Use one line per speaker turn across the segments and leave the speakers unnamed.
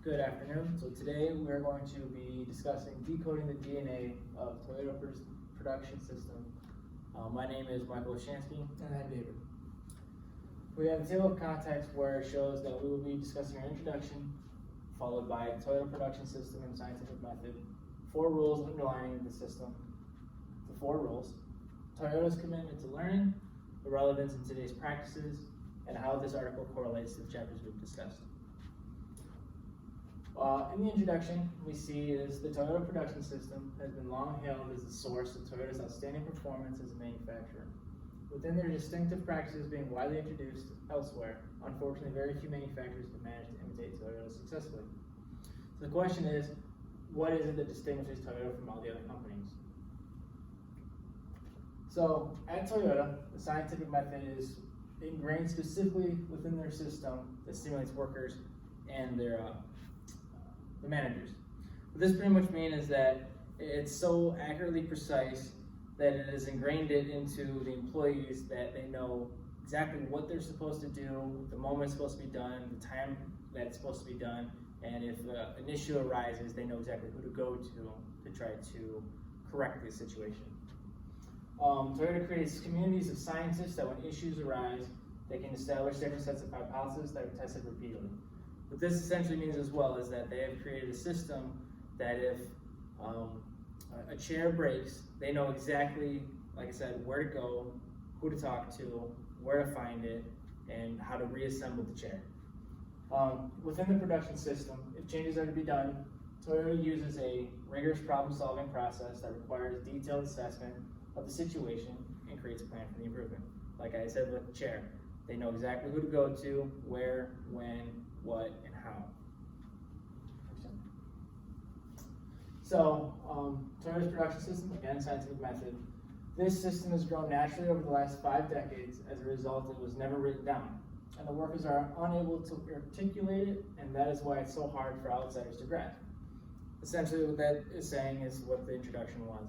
Good afternoon. So today we are going to be discussing decoding the DNA of Toyota production system. My name is Michael Oshansky.
And I'm David.
We have a table of contents where it shows that we will be discussing our introduction, followed by Toyota production system and scientific method, 4 rules underlying the system, the 4 rules, Toyota's commitment to learning, the relevance in today's practices, and how this article correlates to the chapters we've discussed. In the introduction, we see is the Toyota production system has been long hailed as the source of Toyota's outstanding performance as a manufacturer. Within their distinctive practices being widely introduced elsewhere, unfortunately very few manufacturers have managed to imitate Toyota successfully. So the question is, what is it that distinguishes Toyota from all the other companies? So at Toyota, the scientific method is ingrained specifically within their system that stimulates workers and their the managers. What this pretty much means is that it's so accurately precise that it has ingrained it into the employees that they know exactly what they're supposed to do, the moment it's supposed to be done, the time that it's supposed to be done, and if an issue arises, they know exactly who to go to try to correct the situation. Toyota creates communities of scientists that when issues arise, they can establish different sets of hypotheses that are tested repeatedly. What this essentially means as well is that they have created a system that if a chair breaks, they know exactly, like I said, where to go, who to talk to, where to find it, and how to reassemble the chair. Within the production system, if changes are to be done, Toyota uses a rigorous problem-solving process that requires detailed assessment of the situation and creates a plan for the improvement. Like I said with the chair, they know exactly who to go to, where, when, what, and how. So, Toyota's production system, again, scientific method. This system has grown naturally over the last 5 decades. As a result, it was never written down. And the workers are unable to articulate it, and that is why it's so hard for outsiders to grasp. Essentially, what that is saying is what the introduction was,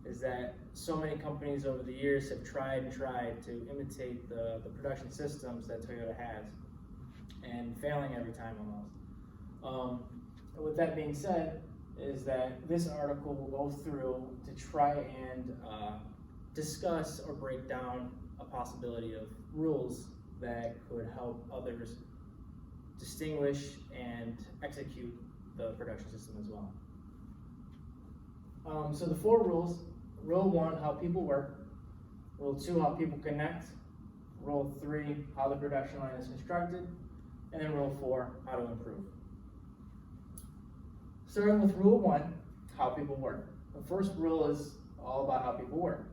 is that so many companies over the years have tried and tried to imitate the production systems that Toyota has, and failing every time almost. With that being said, is that this article will go through to try and discuss or break down a possibility of rules that could help others distinguish and execute the production system as well. So the 4 rules: Rule 1, how people work; Rule 2, how people connect; Rule 3, how the production line is constructed; and then Rule 4, how to improve. Starting with Rule 1, how people work. The first rule is all about how people work.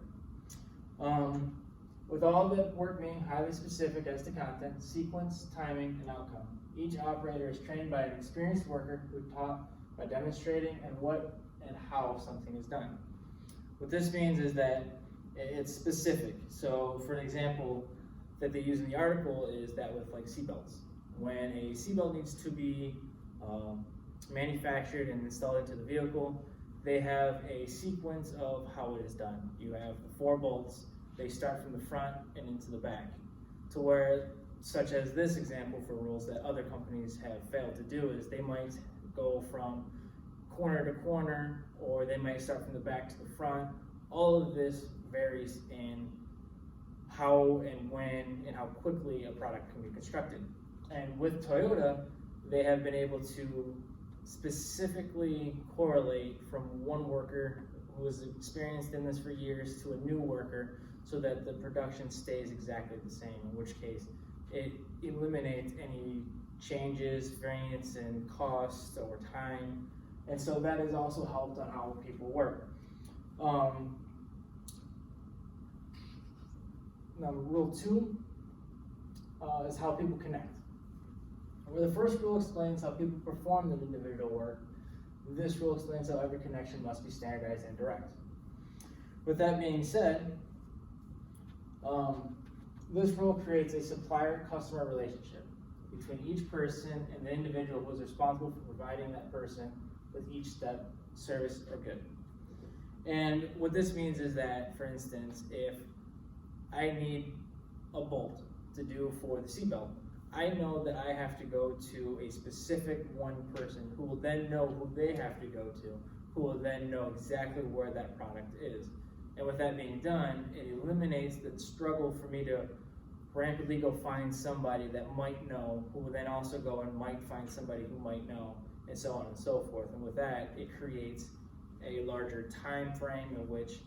With all the work being highly specific as to content, sequence, timing, and outcome, each operator is trained by an experienced worker who taught by demonstrating and what and how something is done. What this means is that it's specific. So for an example that they use in the article is that with like seatbelts. When a seatbelt needs to be manufactured and installed into the vehicle, they have a sequence of how it is done. You have 4 bolts. They start from the front and into the back, to where, such as this example for rules that other companies have failed to do, is they might go from corner to corner, or they might start from the back to the front. All of this varies in how and when and how quickly a product can be constructed. And with Toyota, they have been able to specifically correlate from one worker who was experienced in this for years to a new worker so that the production stays exactly the same, in which case it eliminates any changes, variance in cost or time. And so that has also helped on how people work. Now, Rule 2 is how people connect. Where the first rule explains how people perform the individual work, this rule explains how every connection must be standardized and direct. With that being said, this rule creates a supplier-customer relationship between each person and the individual who is responsible for providing that person with each step, service, or good. And what this means is that, for instance, if I need a bolt to do for the seatbelt, I know that I have to go to a specific one person who will then know who they have to go to, who will then know exactly where that product is. And with that being done, it eliminates the struggle for me to rapidly go find somebody that might know, who will then also go and might find somebody who might know, and so on and so forth. And with that, it creates a larger time frame in which,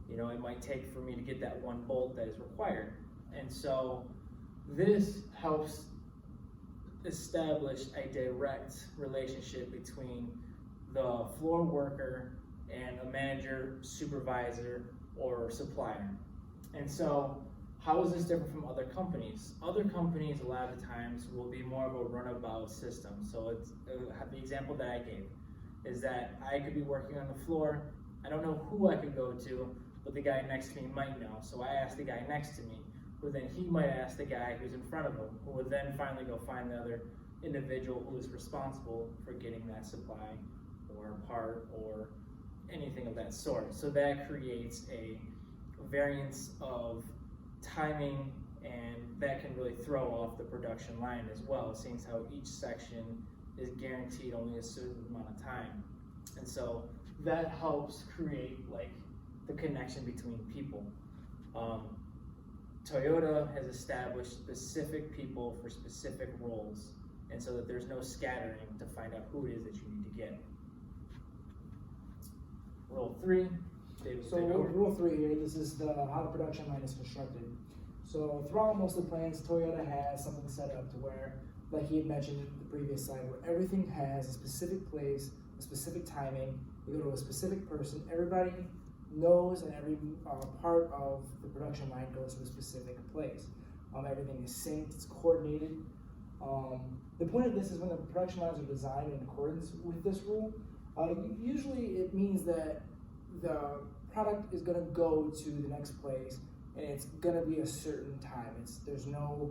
you know, it might take for me to get that one bolt that is required. And so this helps establish a direct relationship between the floor worker and a manager, supervisor, or supplier. And so how is this different from other companies? Other companies, a lot of the times, will be more of a runabout system. So it's the example that I gave is that I could be working on the floor. I don't know who I could go to, but the guy next to me might know. So I ask the guy next to me, who then he might ask the guy who's in front of him, who would then finally go find the other individual who is responsible for getting that supply or part or anything of that sort. So that creates a variance of timing, and that can really throw off the production line as well, seeing how each section is guaranteed only a certain amount of time. And so that helps create like the connection between people. Toyota has established specific people for specific roles, and so that there's no scattering to find out who it is that you need to get. Rule 3.
So rule 3 here, this is how the production line is constructed. So throughout most of the plants, Toyota has something set up to where, like he had mentioned in the previous slide, where everything has a specific place, a specific timing. You go to a specific person, everybody knows, and every part of the production line goes to a specific place. Everything is synced, it's coordinated. The point of this is when the production lines are designed in accordance with this rule, usually it means that the product is going to go to the next place, and it's going to be a certain time. There's no,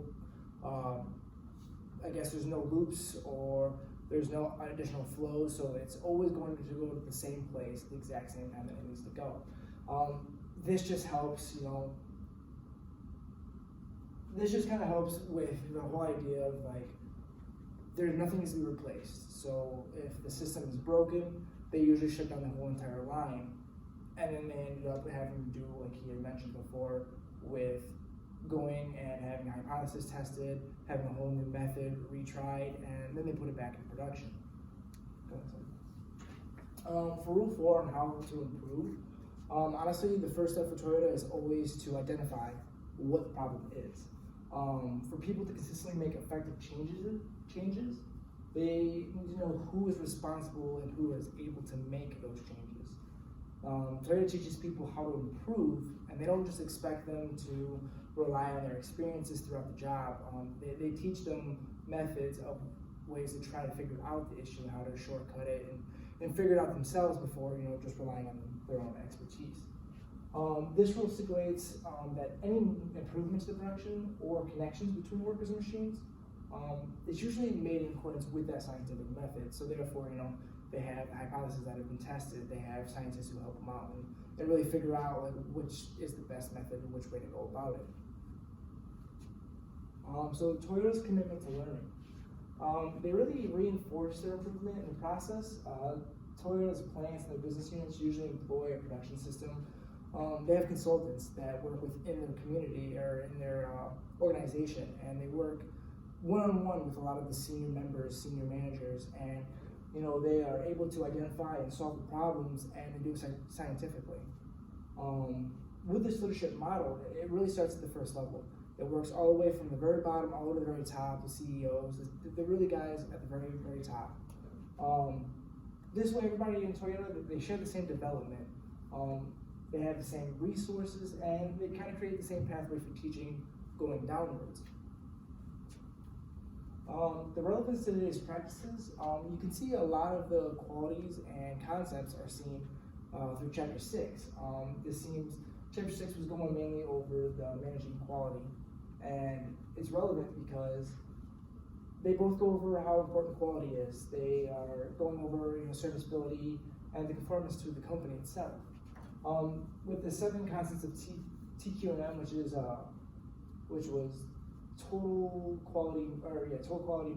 I guess there's no loops or there's no additional flows, so it's always going to go to the same place at the exact same time that it needs to go. This just helps, you know, this just kind of helps with the whole idea of like, there's nothing needs to be replaced. So if the system is broken, they usually shut down the whole entire line. And then they ended up having to do, like he had mentioned before, with going and having a hypothesis tested, having a whole new method retried, and then they put it back in production. For rule 4 on how to improve, honestly, the first step for Toyota is always to identify what the problem is. For people to consistently make effective changes, they need to know who is responsible and who is able to make those changes. Toyota teaches people how to improve, and they don't just expect them to rely on their experiences throughout the job. They teach them methods of ways to try to figure out the issue, how to shortcut it, and figure it out themselves before, you know, just relying on their own expertise. This rule stipulates that any improvement to the production or connections between workers and machines is usually made in accordance with that scientific method. So therefore, you know, they have hypotheses that have been tested, they have scientists who help them out, and they really figure out like which is the best method and which way to go about it. So Toyota's commitment to learning. They really reinforce their improvement in the process. Toyota's plants and their business units usually employ a production system. They have consultants that work within their community or in their organization, and they work one-on-one with a lot of the senior members, senior managers, and you know, they are able to identify and solve the problems, and they do it scientifically. With this leadership model, it really starts at the first level. It works all the way from the very bottom all the way to the very top, the CEOs, the really guys at the very, very top. This way, everybody in Toyota, they share the same development. They have the same resources, and they kind of create the same pathway for teaching going downwards. The relevance to today's practices, you can see a lot of the qualities and concepts are seen through Chapter 6. This seems, Chapter 6 was going mainly over the managing quality, and it's relevant because they both go over how important quality is. They are going over, you know, serviceability and the conformance to the company itself. With the 7 constants of TQM, which was total quality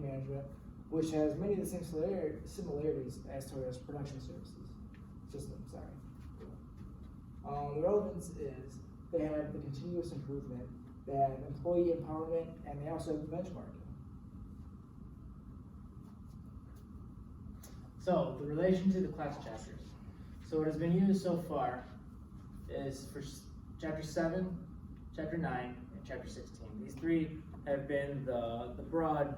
management, which has many of the same similarities as Toyota's production system. The relevance is they have the continuous improvement, they have employee empowerment, and they also have the benchmarking.
So, the relation to the class chapters. So what has been used so far is for Chapter 7, Chapter 9, and Chapter 16. These three have been the broad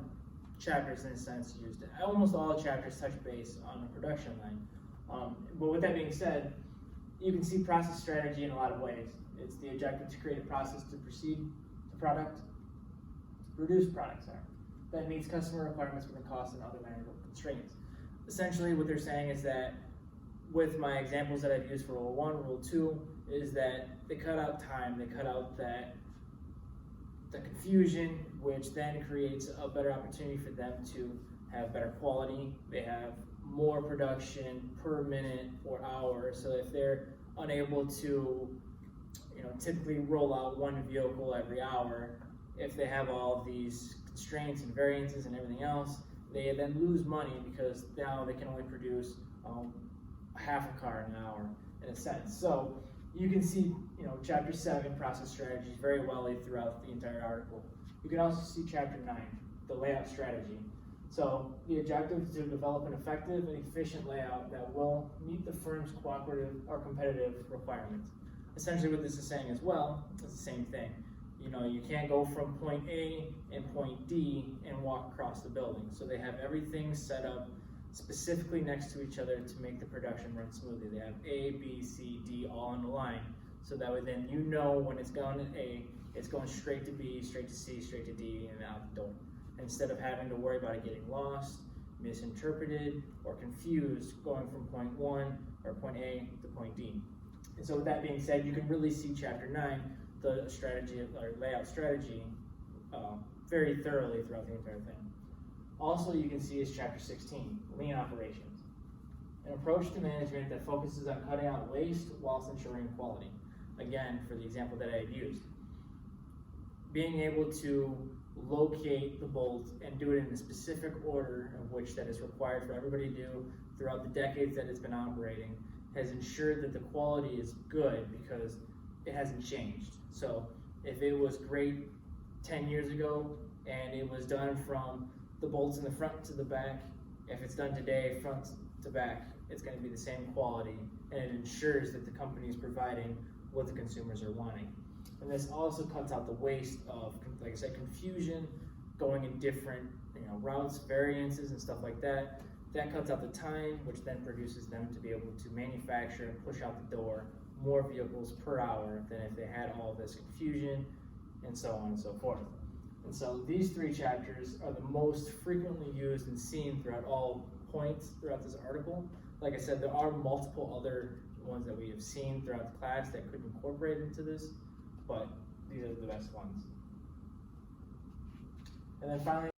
chapters in a sense used. Almost all chapters touch base on the production line. But with that being said, you can see process strategy in a lot of ways. It's the objective to create a process to produce products. That meets customer requirements within cost and other manageable constraints. Essentially, what they're saying is that with my examples that I've used for Rule 1, Rule 2, is that they cut out time, they cut out the confusion, which then creates a better opportunity for them to have better quality. They have more production per minute or hour. So if they're unable to, typically roll out one vehicle every hour, if they have all these constraints and variances and everything else, they then lose money because now they can only produce half a car an hour in a sense. So you can see, Chapter 7, process strategies, very well laid throughout the entire article. You can also see Chapter 9, the layout strategy. So the objective is to develop an effective and efficient layout that will meet the firm's cooperative or competitive requirements. Essentially what this is saying as well is the same thing. You can't go from point A and point D and walk across the building. So they have everything set up specifically next to each other to make the production run smoothly. They have A, B, C, D all on the line. So that way then when it's going to A, it's going straight to B, straight to C, straight to D, and out the door. Instead of having to worry about it getting lost, misinterpreted, or confused going from point 1 or point A to point D. And so with that being said, you can really see Chapter 9, the strategy or layout strategy, very thoroughly throughout the entire thing. Also, you can see is Chapter 16, lean operations. An approach to management that focuses on cutting out waste whilst ensuring quality. Again, for the example that I had used. Being able to locate the bolt and do it in a specific order of which that is required for everybody to do throughout the decades that it's been operating has ensured that the quality is good because it hasn't changed. So if it was great 10 years ago and it was done from the bolts in the front to the back, if it's done today front to back, it's going to be the same quality, and it ensures that the company is providing what the consumers are wanting. And this also cuts out the waste of, like I said, confusion, going in different routes, variances, and stuff like that. That cuts out the time, which then produces them to be able to manufacture and push out the door more vehicles per hour than if they had all this confusion, and so on and so forth. And so these three chapters are the most frequently used and seen throughout all points throughout this article. Like I said, there are multiple other ones that we have seen throughout the class that could incorporate into this, but these are the best ones. And then finally,